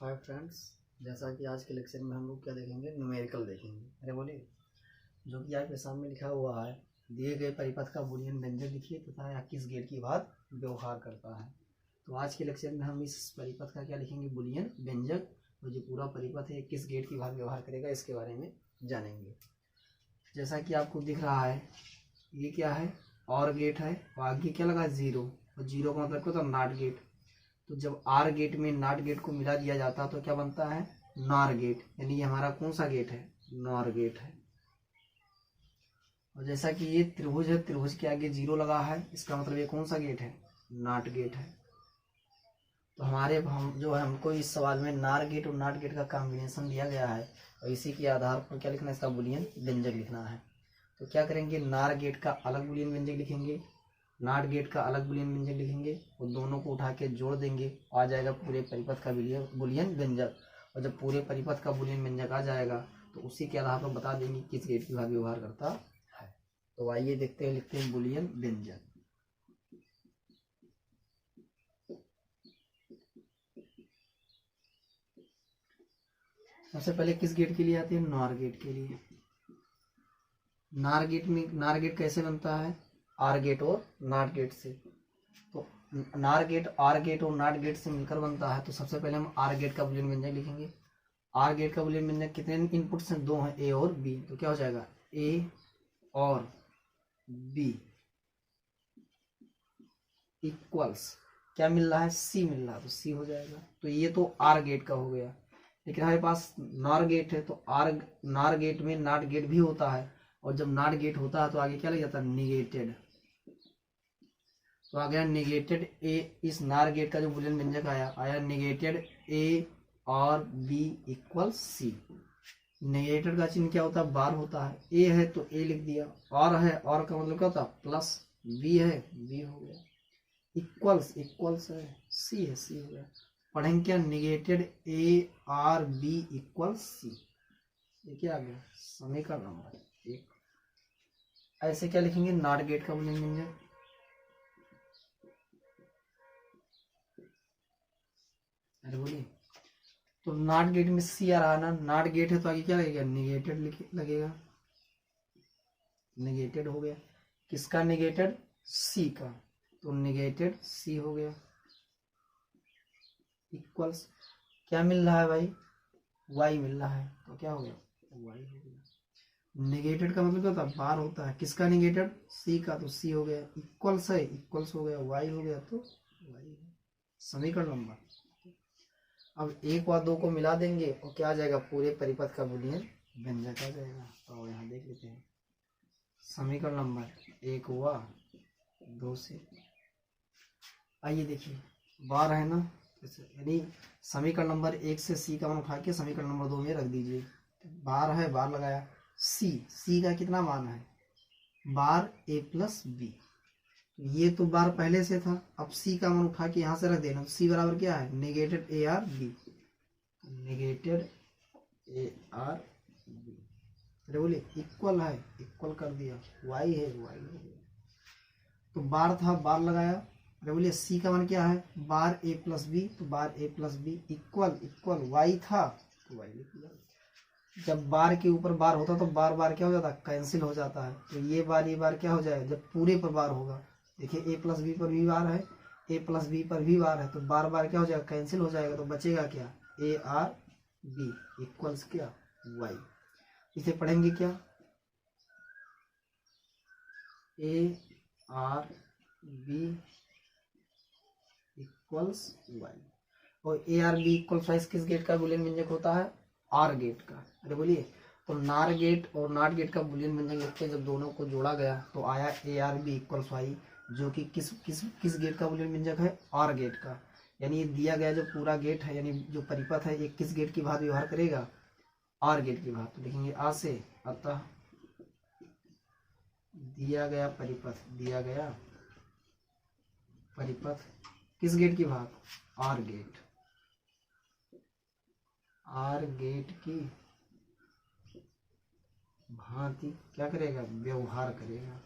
Hi friends, जैसा कि आज के लेक्चर में हम लोग क्या देखेंगे, न्यूमेरिकल देखेंगे। अरे बोलिए, जो कि आपके सामने लिखा हुआ है, दिए गए परिपथ का बूलियन व्यंजक लिखिए तथा यह किस गेट की बात व्यवहार करता है। तो आज के लेक्चर में हम इस परिपथ का क्या लिखेंगे, बूलियन व्यंजक। तो जो पूरा परिपथ है किस गेट की बात व्यवहार करेगा इसके बारे में जानेंगे। जैसा कि आपको दिख रहा है, ये क्या है, और गेट है और आगे क्या लगा, जीरो। और जीरो का मतलब क्या होता है, नॉट गेट। तो जब आर गेट में नॉट गेट को मिला दिया जाता है तो क्या बनता है, नॉर गेट। यानी ये हमारा कौन सा गेट है, नॉर गेट है। और जैसा कि ये त्रिभुज है, त्रिभुज के आगे जीरो लगा है, इसका मतलब ये कौन सा गेट है, नॉट गेट है। तो हम जो है, हमको इस सवाल में नार गेट और नॉट गेट का कॉम्बिनेशन दिया गया है और इसी के आधार पर क्या लिखना है, इसका बूलियन व्यंजक लिखना है। तो क्या करेंगे, नार गेट का अलग बूलियन व्यंजक लिखेंगे, नॉट गेट का अलग बूलियन व्यंजक लिखेंगे और दोनों को उठा के जोड़ देंगे, आ जाएगा पूरे परिपथ का बूलियन व्यंजक। और जब पूरे परिपथ का बूलियन व्यंजक आ जाएगा तो उसी के आधार पर बता देंगे किस गेट की भाग व्यवहार करता है। तो आइए देखते हैं, लिखते हैं बूलियन व्यंजक। सबसे पहले किस गेट के लिए आते हैं, नॉर गेट के लिए। नार गेट कैसे बनता है, आर गेट और नॉट गेट से। तो नार गेट आर गेट और नॉट गेट से मिलकर बनता है। तो सबसे पहले हम आर गेट का बूलियन व्यंजक लिखेंगे। आर गेट का बूलियन व्यंजक कितने इनपुट्स हैं, दो हैं, ए और बी। तो क्या हो जाएगा, ए और बी इक्वल्स क्या मिल रहा है, सी मिल रहा है, तो सी हो जाएगा। तो ये तो आर गेट का हो गया। लेकिन हमारे पास नॉर गेट है, तो नॉर गेट में नॉट गेट भी होता है और जब नॉट गेट होता है तो आगे क्या लग जाता है, निगेटेड। तो आ गया निगेटेड ए। इस नार गेट का जो बूलियन व्यंजक आया निगेटेड ए और बी इक्वल सी। निगेटेड का चिन्ह क्या होता है, बार होता है। ए है तो ए लिख दिया, और है, और का मतलब क्या होता है, प्लस। बी है, बी हो गया, इक्वल्स, इक्वल्स है, सी है, सी हो गया। पढ़ेंगे क्या, negated A or B equal C. ये क्या आ गया, समीकरण नंबर एक। ऐसे क्या लिखेंगे, नॉट गेट का बूलियन व्यंजक। अरे बोलिए, तो नॉट गेट में सी आ रहा है ना, नॉट गेट है तो आगे क्या लगेगा, निगेटेड लगेगा। निगेटेड हो गया, किसका निगेटेड, सी का। तो निगेटेड सी हो गया, इक्वल्स क्या मिल रहा है भाई, वाई मिल रहा है। तो क्या हो गया, वाई हो गया। निगेटेड का मतलब क्या होता है, बार होता है। किसका निगेटेड, सी का, तो सी हो गया। इक्वल्स है, इक्वल्स हो गया, वाई हो गया, तो वाई। समीकरण नंबर। अब एक व दो को मिला देंगे और क्या आ जाएगा, पूरे परिपथ का बूलियन व्यंजक आ जाएगा। तो यहाँ देख लेते हैं, समीकरण नंबर एक हुआ, दो से। आइए देखिए, बार है ना, यानी समीकरण नंबर एक से सी का मान उठा के समीकरण नंबर दो में रख दीजिए। बार है, बार लगाया, सी का कितना मान है, बार ए प्लस बी। ये तो बार पहले से था, अब सी का मान उठा के यहाँ से रख देना। सी बराबर क्या है, negated A or B, negated A or B. अरे बोलिए, इक्वल है, इक्वल कर दिया, वाई है, वाई हो गया। तो बार था, बार लगाया। अरे बोलिए, सी का मान क्या है, बार ए प्लस बी, तो bar A plus B equal equal Y था, तो वाई लिख दिया। जब बार के ऊपर बार होता तो बार बार क्या हो जाता, कैंसिल हो जाता है। तो ये बार क्या हो जाए, जब पूरे पर बार होगा। देखिए, ए प्लस बी पर भी बार है, ए प्लस बी पर भी बार है, तो बार क्या हो जाएगा, कैंसिल हो जाएगा। तो बचेगा क्या, ए आर बी इक्वल्स क्या, वाई। इसे पढ़ेंगे क्या, A or B equals Y. और A or B equal size किस गेट का बूलियन व्यंजक होता है, आर गेट का। अरे बोलिए, तो नार गेट और नॉट गेट का बूलियन व्यंजक लिखते हैं, जब दोनों को जोड़ा गया तो आया A or B equals Y, जो कि किस किस किस गेट का बूलियन व्यंजक है, आर गेट का। यानी ये दिया गया जो पूरा गेट है, यानी जो परिपथ है, ये किस गेट की भांति व्यवहार करेगा, आर गेट की भांति। तो लिखेंगे आ से, अतः दिया गया परिपथ किस गेट की भांति, आर गेट, आर गेट की भांति क्या करेगा, व्यवहार करेगा।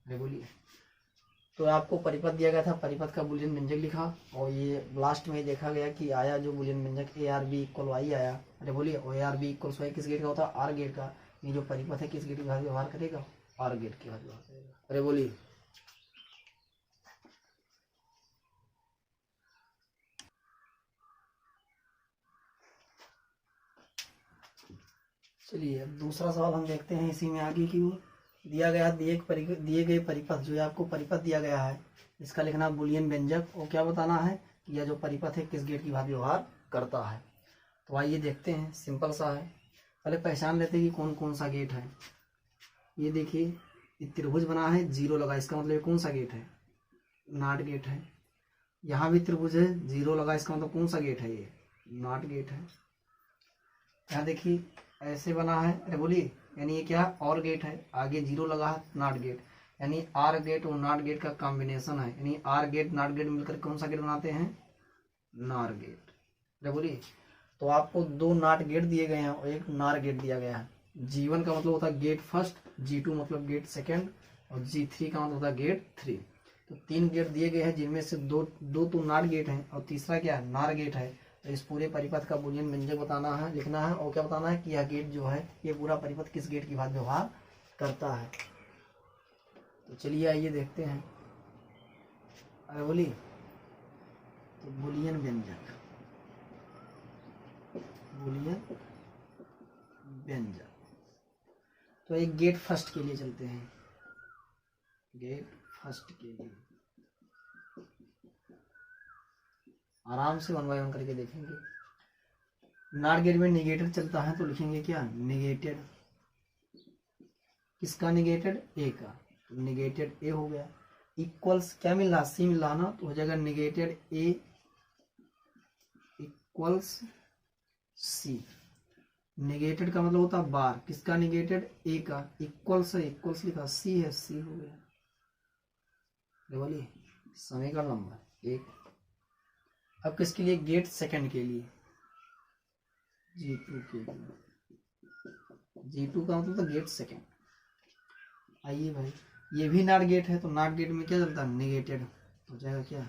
अरे बोलिए, तो आपको परिपथ दिया गया था, परिपथ का बुलियन व्यंजक लिखा, और ये लास्ट में देखा गया कि आया जो बुलियन व्यंजक A or B equal Y आया। अरे बोलिए, ओ A or B equal Y किस गेट का होता है? आर गेट का। ये जो परिपथ है किस गेट के साथ व्यवहार करेगा? आर गेट के साथ व्यवहार करेगा। अरे बोलिए, चलिए अब दूसरा सवाल हम देखते हैं इसी में आगे की ओर। दिया गया दिए गए परिपथ, जो आपको परिपथ दिया गया है इसका लिखना बुलियन व्यंजक, और क्या बताना है कि यह जो परिपथ है किस गेट की भांति व्यवहार करता है। तो आइए देखते हैं, सिंपल सा है। पहले पहचान लेते हैं कि कौन कौन सा गेट है। ये देखिए, ये त्रिभुज बना है, जीरो लगा, इसका मतलब ये कौन सा गेट है? नॉट गेट है। यहाँ भी त्रिभुज है, जीरो लगा, इसका मतलब कौन सा गेट है? ये नॉट गेट है। यहाँ देखिए ऐसे बना है, अरे बोलिए, यानी ये क्या? और गेट है, आगे जीरो लगा है, नॉट गेट, यानी आर गेट और नॉट गेट का कॉम्बिनेशन है, यानी आर गेट नॉट गेट मिलकर कौन सा गेट बनाते हैं? NOR gate. अरे बोलिए, तो आपको दो नॉट गेट दिए गए हैं और एक नॉर गेट दिया गया है। G1 का मतलब होता है गेट फर्स्ट, G2 मतलब गेट सेकेंड, और G3 का मतलब होता है गेट थ्री। तो तीन गेट दिए गए हैं, जिनमें से दो तो नॉट गेट हैं और तीसरा क्या है? नॉर गेट है। तो इस पूरे परिपथ का बुलियन व्यंजक बताना है, लिखना है, और क्या बताना है कि यह गेट जो है, ये पूरा परिपथ किस गेट की भांति व्यवहार करता है। तो चलिए आइए देखते हैं। अरे बोलिए, तो बुलियन व्यंजक, बुलियन व्यंजक, तो एक गेट फर्स्ट के लिए चलते हैं, गेट फर्स्ट के लिए आराम से 1 बाय 1 करके देखेंगे। नॉट गेट में निगेटेड चलता है, तो लिखेंगे क्या? निगेटेड। किसका निगेटेड? ए का, तो निगेटेड ए हो गया। इक्वल्स क्या मिल रहा? सी मिल रहा ना, तो हो जाएगा निगेटेड ए इक्वल्स सी। निगेटेड का मतलब होता है बार, किसका निगेटेड? ए का। इक्वल्स है, इक्वल्स लिखा, सी है, सी हो गया। बोलिए, समीकरण नंबर 1। अब किसके लिए? गेट सेकंड के लिए, G2 के लिए। G2 का मतलब तो गेट सेकंड। आइए भाई, ये भी नॉट गेट है, तो नॉट गेट में क्या चलता है? निगेटेड। हो जाएगा क्या?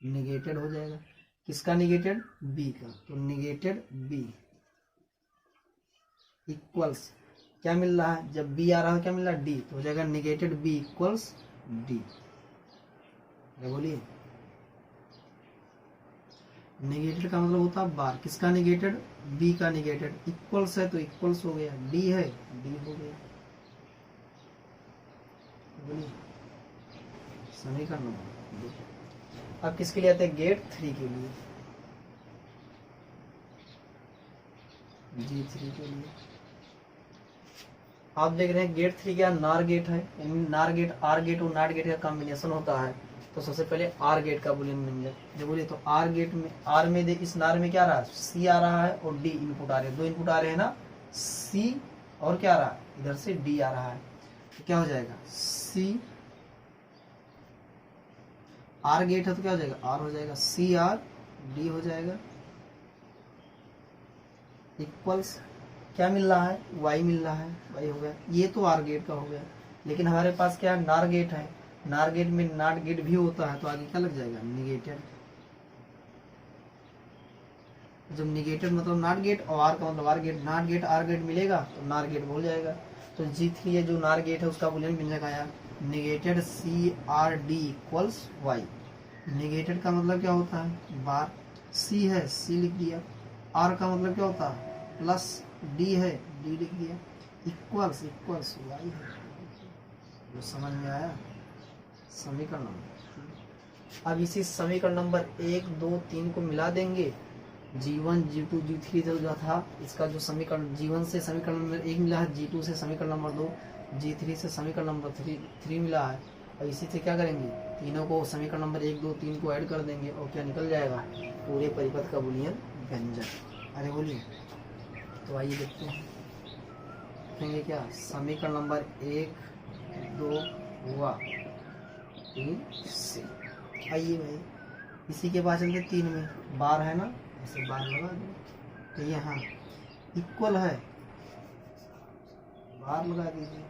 निगेटेड हो जाएगा। किसका निगेटेड? बी का, तो निगेटेड बी इक्वल्स क्या मिल रहा है? जब बी आ रहा है क्या मिल रहा है? डी, तो हो जाएगा निगेटेड बी इक्वल्स डी। बोलिए, निगेटेड का मतलब होता है बार, किसका निगेटेड? बी का निगेटेड। इक्वल्स है तो इक्वल्स हो गया, डी है, डी हो गया। बोलिए, समीकरण नंबर। अब किसके लिए आते हैं? गेट थ्री के लिए, G3 के लिए। आप देख रहे हैं गेट थ्री क्या? नार गेट है, यानी नार गेट आर गेट और नॉट गेट का कॉम्बिनेशन होता है। तो सबसे पहले आर गेट का बुलियन व्यंजक जो बोलिए, तो आर गेट में, आर में देख, इस नार में क्या आ रहा है? सी आ रहा है और डी इनपुट आ रहे हैं, दो इनपुट आ रहे हैं ना, सी और क्या आ रहा है? इधर से डी आ रहा है। तो क्या हो जाएगा? सी आर गेट है तो क्या हो जाएगा? आर हो जाएगा, सी आर डी हो जाएगा। इक्वल्स क्या मिल रहा है? वाई मिल रहा है, वाई हो गया। ये तो आर गेट का हो गया, लेकिन हमारे पास क्या है? नार गेट है। नार गेट में नॉट गेट भी होता है, तो आगे क्या लग जाएगा? निगेटेड। जब निगेटेड मतलब नॉट गेट, और आर का मतलब OR gate, NOT gate OR gate मिलेगा तो नार गेट बोल जाएगा। तो G3 है जो नार गेट है, उसका बुलियन व्यंजक आया negated C or D equals Y. Negated का मतलब क्या होता है? बार। सी है, सी लिख दिया। आर का मतलब क्या होता है? प्लस। डी है, डी लिख दिया। इक्वल्स इक्वल्स वाई है। तो समझ में आया? समीकरण नंबर। अब इसी समीकरण नंबर 1, 2, 3 को मिला देंगे। G1, G2, G3 जो था, इसका जो समीकरण G1 से समीकरण नंबर 1 मिला है, G2 से समीकरण नंबर 2, G3 से समीकरण नंबर 3 मिला है। और इसी से क्या करेंगे? तीनों को समीकरण नंबर 1, 2, 3 को ऐड कर देंगे और क्या निकल जाएगा? पूरे परिपथ का बुलियन व्यंजक। अरे बोलिए, तो आइए देखते हैं। देखेंगे क्या? समीकरण नंबर 1, 2 हुआ, 3 से। आइए भाई, इसी के बाद चलते 3 में। बार है ना, ऐसे बार लगा दो, तो यहाँ इक्वल है, बार लगा दीजिए।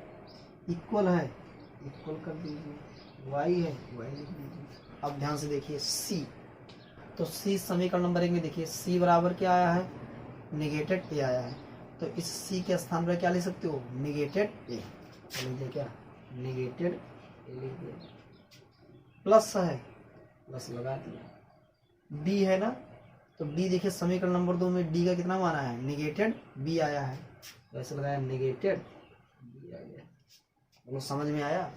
इक्वल है, इक्वल कर दीजिए, वाई है, वाई लिख दीजिए। अब ध्यान से देखिए सी, तो सी समीकरण नंबर 1 में देखिए सी बराबर क्या आया है, निगेटेड ए आया है, तो इस सी के स्थान पर क्या लिख सकते हो, निगेटेड ए। तो लीजिए क्या, निगेटेड ए लिख दिया, प्लस है, प्लस लगा दिया। डी है ना, तो डी देखिए समीकरण नंबर 2 में डी का कितना मान आया है, निगेटेड बी आया है, तो ऐसे लगाया निगेटेड बी आ गया। बोलो समझ में आया।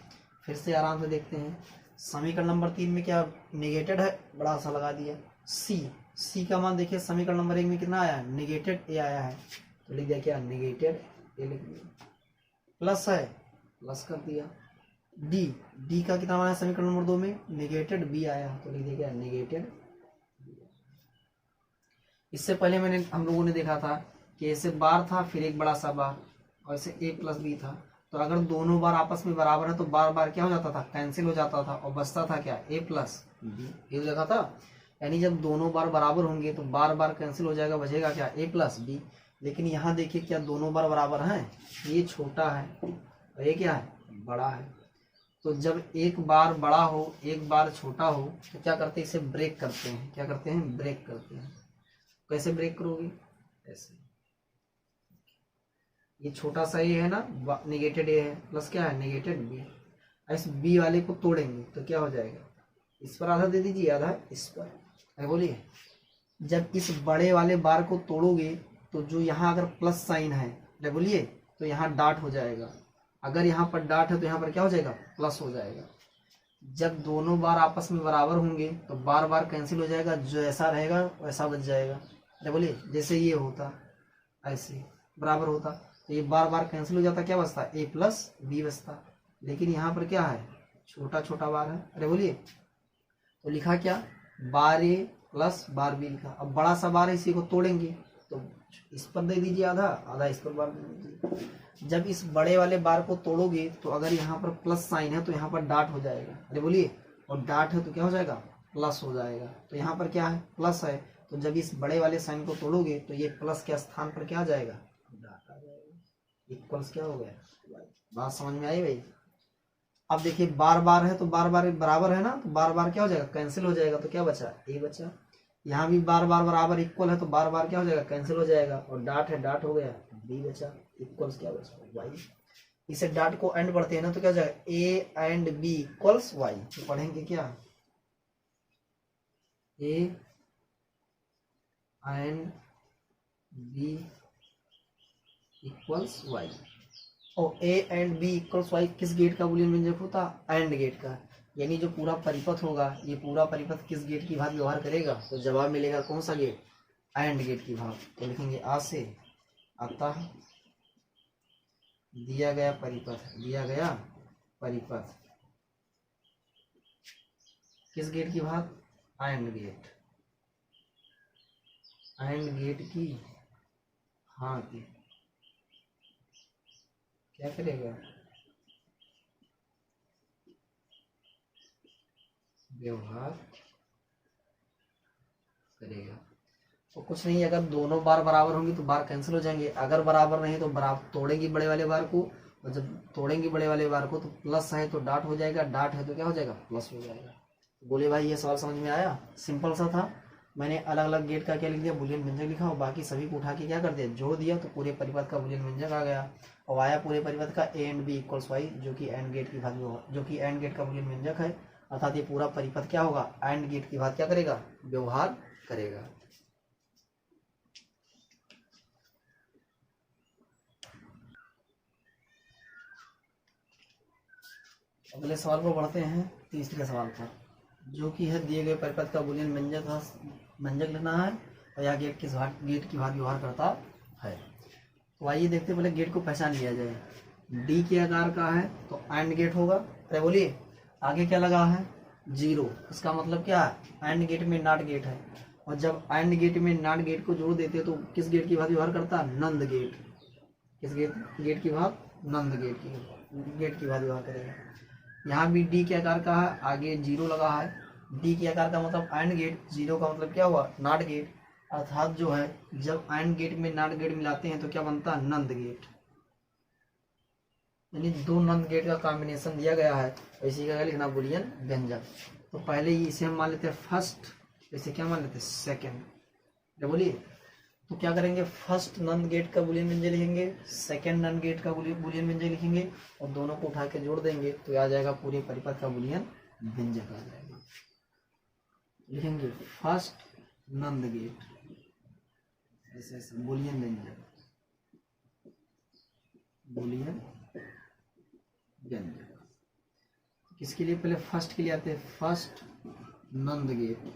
फिर से आराम से देखते हैं, समीकरण नंबर 3 में क्या निगेटेड है, बड़ा सा लगा दिया। सी, सी का मान देखिए समीकरण नंबर 1 में कितना आया है, निगेटेड ए आया है, तो लिख दिया क्या, निगेटेड ए लिख दिया। प्लस है, प्लस कर दिया। डी, डी का कितना मान है समीकरण नंबर 2 में, निगेटेड बी आया, तो लिख दिया क्या, निगेटेड। इससे पहले हम लोगों ने देखा था कि ऐसे बार था, फिर एक बड़ा सा बार, और ऐसे ए प्लस बी था, तो अगर दोनों बार आपस में बराबर है तो बार बार क्या हो जाता था, कैंसिल हो जाता था, और बचता था क्या, ए प्लस बी। ये देखा था, यानी जब दोनों बार बराबर होंगे तो बार बार कैंसिल हो जाएगा, बचेगा क्या, ए प्लस बी। लेकिन यहाँ देखिए क्या दोनों बार बराबर हैं, ये छोटा है और ये क्या है, बड़ा है। तो जब एक बार बड़ा हो एक बार छोटा हो तो क्या करते हैं, इसे ब्रेक करते हैं। क्या करते हैं, ब्रेक करते हैं। कैसे ब्रेक करोगे, ऐसे, ये छोटा सा ये है ना, निगेटेड ए है, प्लस क्या है, निगेटेड बी। इस बी वाले को तोड़ेंगे तो क्या हो जाएगा, इस पर आधा दे दीजिए, आधा इस पर। बोलिए, जब इस बड़े वाले बार को तोड़ोगे तो जो यहाँ अगर प्लस साइन है, बोलिए, तो यहाँ डॉट हो जाएगा। अगर यहाँ पर डॉट है तो यहाँ पर क्या हो जाएगा, प्लस हो जाएगा। जब दोनों बार आपस में बराबर होंगे तो बार बार कैंसिल हो जाएगा, जो ऐसा रहेगा वैसा बच जाएगा। बोलिए, जैसे ये होता ऐसे बराबर होता तो ये बार बार कैंसिल हो जाता, क्या बचता, ए प्लस बी बचता। लेकिन यहाँ पर क्या है, छोटा छोटा बार है। अरे बोलिए, तो लिखा क्या, बार ए प्लस बार बी लिखा। अब बड़ा सा बार है, इसी को तोड़ेंगे तो इस पर दे दीजिए आधा, आधा इस पर बार दे दीजिए। जब इस बड़े वाले बार को तोड़ोगे तो अगर यहाँ पर प्लस साइन है तो यहाँ पर डॉट हो जाएगा। अरे बोलिए, और डॉट है तो क्या हो जाएगा, प्लस हो जाएगा। तो यहाँ पर क्या है, प्लस है, तो जब इस बड़े वाले साइन को तोड़ोगे तो ये प्लस के स्थान पर क्या आ जाएगा, डॉट आ जाएगा। इक्वल्स क्या हो गया, बात समझ में आई भाई। अब देखिए बार बार है तो बार बार बराबर है ना, तो बार बार क्या हो जाएगा, कैंसिल हो जाएगा, तो क्या बचा, ए बचा। यहाँ भी बार बार बराबर इक्वल है तो बार बार क्या हो जाएगा, कैंसिल हो जाएगा, और डॉट है, डॉट हो गया, बी बचा। इक्वल्स क्या बचा, वाई। इसे डॉट को एंड पढ़ते हैं ना तो क्या हो जाएगा, A and B equals Y. तो पढ़ेंगे क्या, A and B equals Y. और A and B equals Y किस गेट का बूलियन व्यंजक होता, एंड गेट का। यानी जो पूरा परिपथ होगा, ये पूरा परिपथ किस गेट की भांति व्यवहार करेगा, तो जवाब मिलेगा कौन सा गेट, एंड गेट की भांति। तो लिखेंगे आ से अतः दिया गया परिपथ, दिया गया परिपथ किस गेट की भांति, एंड गेट, एंड गेट की भांति क्या करेगा, व्यवहार करेगा। तो कुछ नहीं, अगर दोनों बार बराबर होंगी तो बार कैंसिल हो जाएंगे, अगर बराबर नहीं तो बराबर तोड़ेंगी बड़े वाले बार को, और जब तोड़ेंगी बड़े वाले बार को तो प्लस है तो डॉट हो जाएगा, डॉट है तो क्या हो जाएगा, प्लस हो जाएगा। बोले भाई ये सवाल समझ में आया, सिंपल सा था। मैंने अलग अलग गेट का क्या लिख दिया, बूलियन व्यंजक लिखा, और बाकी सभी को उठा के क्या कर दिया, जोड़ दिया, तो पूरे परिपथ का बूलियन व्यंजक आ गया। और आया पूरे परिपथ का A and B equals Y, जो कि एंड गेट की भांति होगा, जो कि एंड गेट का बूलियन व्यंजक है। अर्थात ये पूरा परिपथ क्या होगा, एंड गेट की भांति क्या करेगा, व्यवहार करेगा। अगले सवाल पर बढ़ते हैं, तीसरे सवाल पर, जो कि है दिए गए परिपथ का बूलियन व्यंजक लेना है, और यह गेट की भांति व्यवहार करता है। तो आइए देखते हैं, पहले गेट को पहचान लिया जाए। डी के आकार का है तो एंड गेट होगा। अरे बोलिए, आगे क्या लगा है, जीरो, इसका मतलब क्या है, एंड गेट में नॉट गेट है, और जब एंड गेट में नॉट गेट को जोड़ देते हैं तो किस गेट की भांति व्यवहार करता है, नंद गेट। किस गेट की भांति, नंद गेट की भांति व्यवहार करेगा। यहाँ भी डी के आकार का है, आगे जीरो लगा है। डी के आकार का मतलब एंड गेट, जीरो का मतलब क्या हुआ, नॉट गेट। अर्थात जो है जब एंड गेट में नॉट गेट मिलाते हैं तो क्या बनता है, नंद गेट। यानी दो नंद गेट का कॉम्बिनेशन दिया गया है, तो इसी का लिखना बुलियन व्यंजक। तो पहले ही इसे हम मान लेते हैं फर्स्ट, इसे क्या मान लेते हैं सेकंड। क्या बोलिए, तो क्या करेंगे, फर्स्ट नंद गेट का बुलियन व्यंजक लिखेंगे, सेकंड नंद गेट का बुलियन व्यंजक लिखेंगे और दोनों को उठा के जोड़ देंगे तो आ जाएगा पूरे परिपथ का बुलियन व्यंजक आ जाएगा। लिखेंगे फर्स्ट नंद गेट ऐसे ऐसे बुलियन व्यंजक, बुलियन व्यंजक। किसके लिए, पहले फर्स्ट के लिए आते हैं, फर्स्ट नंद गेट।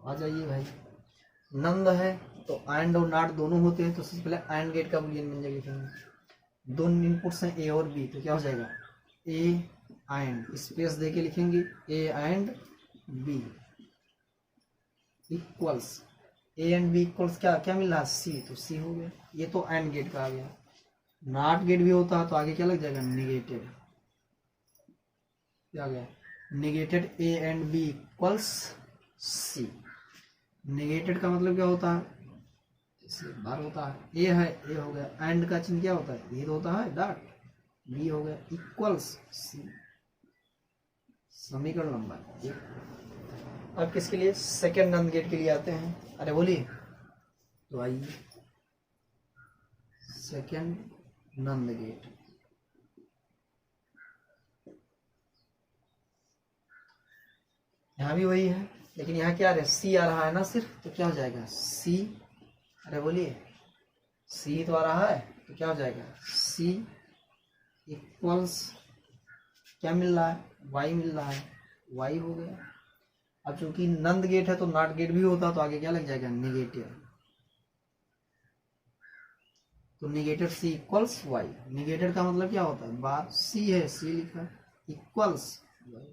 आ जाइए भाई, नंद है तो एंड और नॉट दोनों होते हैं, तो सबसे पहले एंड गेट का बुलियन व्यंजक लिखेंगे। दो इनपुट्स हैं ए और बी, तो क्या हो जाएगा, ए एंड स्पेस दे के लिखेंगे A and B equals, A and B equals क्या क्या मिल रहा है, सी, तो सी हो गया। ये तो एंड गेट का आ गया। नॉट गेट भी होता है तो आगे क्या लग जाएगा, निगेटेड। क्या आ गया, negated A and B equals C. Negated का मतलब क्या होता है, इसे बार होता है, ए है, ए हो गया, एंड का चिन्ह क्या होता है, ये होता है डॉट, बी हो गया इक्वल्स सी। समीकरण नंबर एक। अब किसके लिए, सेकंड नंद गेट के लिए आते हैं। अरे बोलिए, तो आइए सेकंड नंद गेट। यहाँ भी वही है, लेकिन यहाँ क्या आ रहा है, सी आ रहा है ना सिर्फ, तो क्या हो जाएगा सी। अरे बोलिए, सी तो आ रहा है तो क्या हो जाएगा, सी इक्वल्स क्या मिल रहा है, वाई मिल रहा है, वाई हो गया। अब चूंकि नंद गेट है तो नॉट गेट भी होता, तो आगे क्या लग जाएगा, निगेटिव। तो निगेटेड सी इक्वल्स वाई। निगेटेड का मतलब क्या होता है, बार, सी है, सी लिखा, इक्वल्स वाई।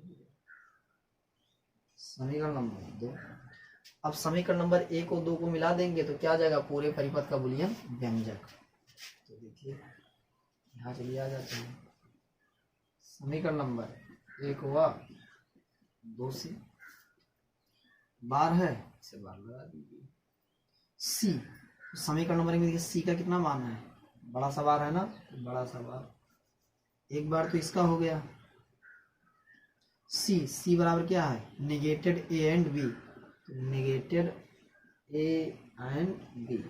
समीकरण नंबर 2। अब समीकरण नंबर 1 और 2 को मिला देंगे तो क्या आ जाएगा, पूरे परिपथ का बुलियन व्यंजक। तो देखिए यहाँ चलिए आ जाते हैं, समीकरण नंबर 1 हुआ 2 सी, बार है इसे बार लगा दीजिए, सी। समीकरण नंबर में देखिए सी का कितना मान है, बड़ा सा बार है ना, बड़ा सा बार। एक बार तो इसका हो गया, सी, सी बराबर क्या है, negated A and B, negated A and B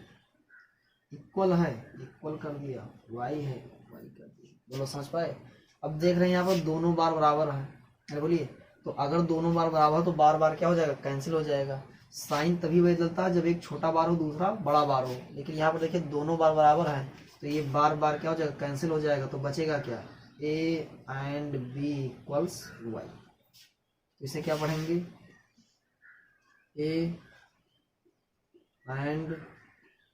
equal है, इक्वल कर दिया, वाई है, वाई कर दिया। बोलो समझ पाए। अब देख रहे हैं यहाँ पर दोनों बार बराबर है। अरे बोलिए, तो अगर दोनों बार बराबर है तो बार बार क्या हो जाएगा, कैंसिल हो जाएगा। साइन तभी बदलता है जब एक छोटा बार हो दूसरा बड़ा बार हो, लेकिन यहाँ पर देखिए दोनों बार बराबर है तो ये बार बार क्या हो जाएगा, कैंसिल हो जाएगा। तो बचेगा क्या, A and B equals Y. तो इसे क्या पढ़ेंगे, A and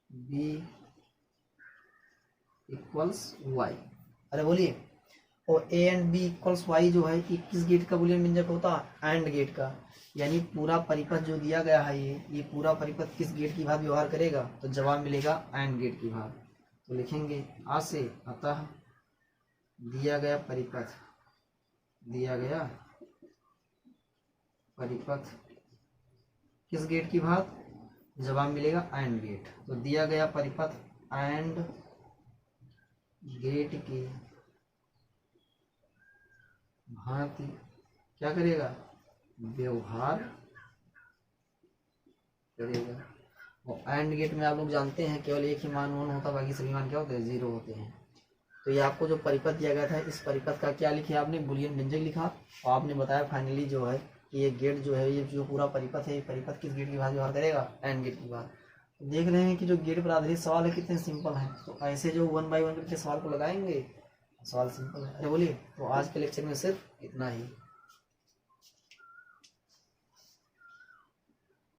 B equals Y. अरे बोलिए, और A and B equals Y जो है ये किस गेट का बुलियन व्यंजक होता है, एंड गेट का। यानी पूरा परिपथ जो दिया गया है ये पूरा परिपथ किस गेट की भांति व्यवहार करेगा, तो जवाब मिलेगा एंड गेट की भांति। तो लिखेंगे आ से, अतः दिया गया परिपथ, दिया गया परिपथ किस गेट की भांति, जवाब मिलेगा एंड गेट। तो दिया गया परिपथ एंड गेट की भांति क्या करेगा, व्यवहार करेगा। और एंड गेट में आप लोग जानते हैं केवल एक ही मान 1 होता, बाकी सभी मान क्या होते हैं, 0 होते हैं। तो ये आपको जो परिपथ दिया गया था, इस परिपथ का क्या लिखा आपने, बुलियन व्यंजक लिखा, और आपने बताया फाइनली जो है कि ये गेट जो है, ये जो पूरा परिपथ है, ये परिपथ किस गेट की भांति व्यवहार करेगा, एंड गेट की बात। देख रहे हैं कि जो गेट पर आधारित सवाल है कितने सिंपल हैं। तो ऐसे जो 1 बाय 1 करके सवाल को लगाएंगे, सवाल सिंपल है। अरे बोलिए, तो आज के लेक्चर में सिर्फ इतना ही।